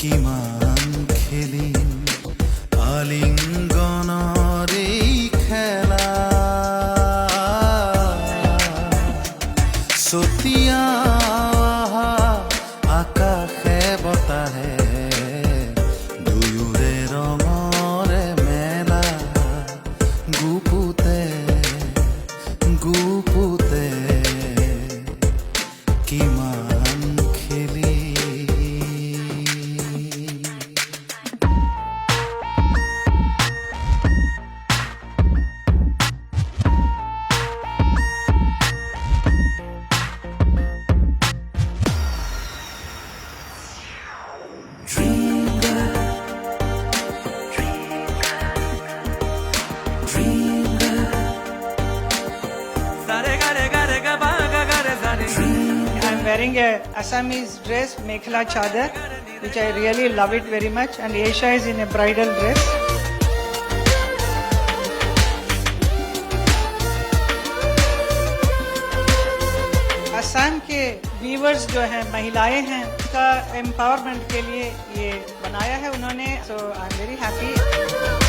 কিমান খেলিম আলিঙ্গনৰ এই খেলা চতিয়া আকাশে বতাহে দুয়োৰে ৰঙৰে মেলা গুপুতে গুপুতে কিমান খেলি I'm wearing a Assamese dress, Mekhla Chadar, which I really love it very much, and Aisha is in a bridal dress. Assam के वीवर्स जो हैं महिलाएं हैं उनका एम्पावरमेंट के लिए ये बनाया है उन्होंने, सो आई एम वेरी हैप्पी।